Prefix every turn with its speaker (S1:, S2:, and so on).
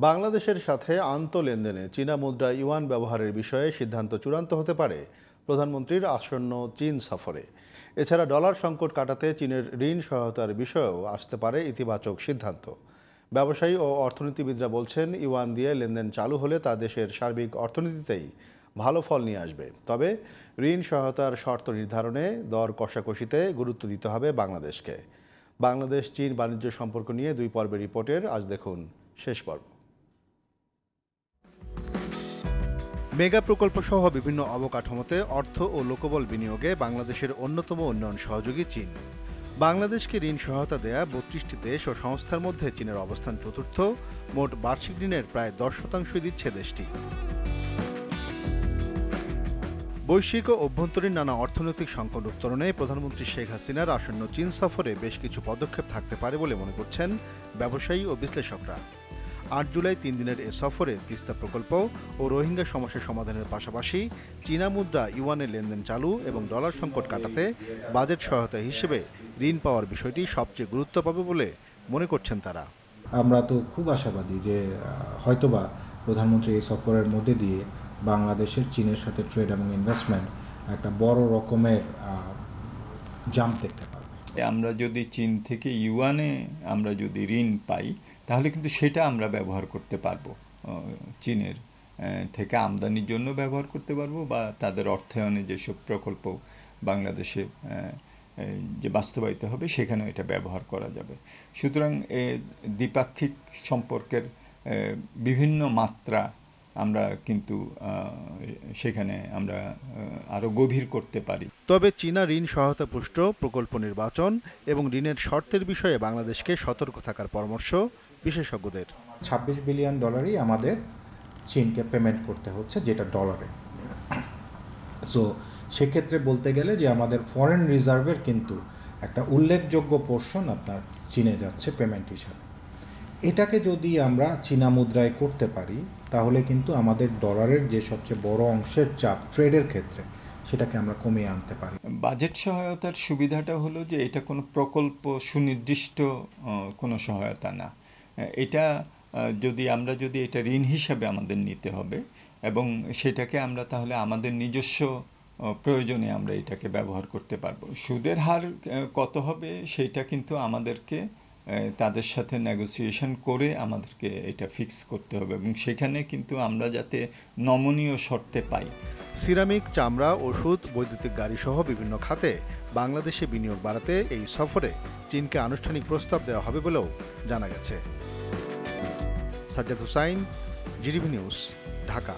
S1: বাংলাদেশের সাথে আন্তঃলেনদেনে চীনা মুদ্রা ইউয়ান ব্যবহারের বিষয়ে সিদ্ধান্ত চূড়ান্ত হতে পারে প্রধানমন্ত্রীর আসন্ন চীন সফরে। এছাড়া ডলার সংকট কাটাতে চীনের ঋণ সহায়তার বিষয়েও আসতে পারে ইতিবাচক সিদ্ধান্ত। ব্যবসায়ী ও অর্থনীতিবিদরা বলছেন, ইউয়ান দিয়ে লেনদেন চালু হলে তা দেশের সার্বিক অর্থনীতিতেই ভালো ফল নিয়ে আসবে। তবে ঋণ সহায়তার শর্ত নির্ধারণে দর কষাকষিতে গুরুত্ব দিতে হবে বাংলাদেশকে। বাংলাদেশ চীন বাণিজ্য সম্পর্ক নিয়ে 2 পর্বের রিপোর্টের আজ দেখুন শেষ পর্ব। মেগা প্রকল্প সহ বিভিন্ন অবকাঠামোতে অর্থ ও লোকবল বিনিয়োগে বাংলাদেশের অন্যতম উন্নয়ন সহযোগী চীন। বাংলাদেশকে ঋণ সহায়তা দেয়া 32টি দেশ ও সংস্থার মধ্যে চীনের অবস্থান চতুর্থ। মোট বার্ষিক ঋণের প্রায় 10% দিচ্ছে দেশটি। বৈশ্বিক ও অভ্যন্তরীণ নানা অর্থনৈতিক সংকট উত্তরণে প্রধানমন্ত্রী শেখ হাসিনার আসন্ন চীন সফরে বেশ কিছু পদক্ষেপ থাকতে পারে বলে মনে করছেন ব্যবসায়ী ও বিশ্লেষকরা। 8 জুলাই 3 দিনের এ সফরে তিস্তা প্রকল্প ও রোহিঙ্গা সমস্যা সমাধানের পাশাপাশি চীনা মুদ্রা ইউয়ানের লেনদেন চালু এবং ডলার সংকট কাটাতে বাজেট সহায়তা হিসেবে ঋণ পাওয়ার বিষয়টি সবচেয়ে গুরুত্ব পাবে বলে মনে করছেন তারা।
S2: আমরা তো খুব আশাবাদী যে হয়তোবা প্রধানমন্ত্রী এই সফরের মধ্যে দিয়ে বাংলাদেশের চীনের সাথে ট্রেড এবং ইনভেস্টমেন্ট একটা বড় রকমের জাম্প দেখতে পারবে।
S3: আমরা যদি চীন থেকে ইউয়ানে আমরা যদি ঋণ পাই তাহলে কিন্তু সেটা আমরা ব্যবহার করতে পারবো, চীনের থেকে আমদানির জন্য ব্যবহার করতে পারবো, বা তাদের অর্থায়নে যেসব প্রকল্প বাংলাদেশে যে বাস্তবায়িত হবে সেখানেও এটা ব্যবহার করা যাবে। সুতরাং দ্বিপাক্ষিক সম্পর্কের বিভিন্ন মাত্রা আমরা কিন্তু সেখানে আমরা আরো গভীর করতে পারি।
S1: তবে চীনা ঋণ সহায়তা পুষ্ট প্রকল্প নির্বাচন এবং ঋণের শর্তের বিষয়ে বাংলাদেশকে সতর্ক থাকার পরামর্শ বিশেষজ্ঞদের।
S2: $26 বিলিয়ন আমাদের চীনকে পেমেন্ট করতে হচ্ছে, যেটা ডলারে। সো সেক্ষেত্রে বলতে গেলে যে আমাদের ফরেন রিজার্ভের কিন্তু একটা উল্লেখযোগ্য পোর্শন আপনার চীনে যাচ্ছে পেমেন্ট হিসাবে। এটাকে যদি আমরা চীনা মুদ্রায় করতে পারি তাহলে কিন্তু আমাদের ডলারের যে সবচেয়ে বড় অংশের চাপ ট্রেডের ক্ষেত্রে সেটাকে আমরা কমিয়ে আনতে পারি।
S3: বাজেট সহায়তার সুবিধাটা হলো যে এটা কোনো প্রকল্প সুনির্দিষ্ট কোনো সহায়তা না। এটা আমরা যদি এটা ঋণ হিসাবে আমাদের নিতে হবে এবং সেটাকে আমরা তাহলে আমাদের নিজস্ব প্রয়োজনে আমরা এটাকে ব্যবহার করতে পারবো। সুদের হার কত হবে সেটা কিন্তু আমাদেরকে তাদের সাথে নেগোসিয়েশন করে আমাদেরকে এটা ফিক্স করতে হবে এবং সেখানে কিন্তু আমরা যাতে নমনীয় শর্তে পাই।
S1: সিরামিক, চামড়া, ওষুধ, বৈদ্যুতিক গাড়ি সহ বিভিন্ন খাতে বাংলাদেশে বিনিয়োগ বাড়াতে এই সফরে চীনকে আনুষ্ঠানিক প্রস্তাব দেওয়া হবে বলেও জানা গেছে। Sajjad Hossain, GTV news, Dhaka.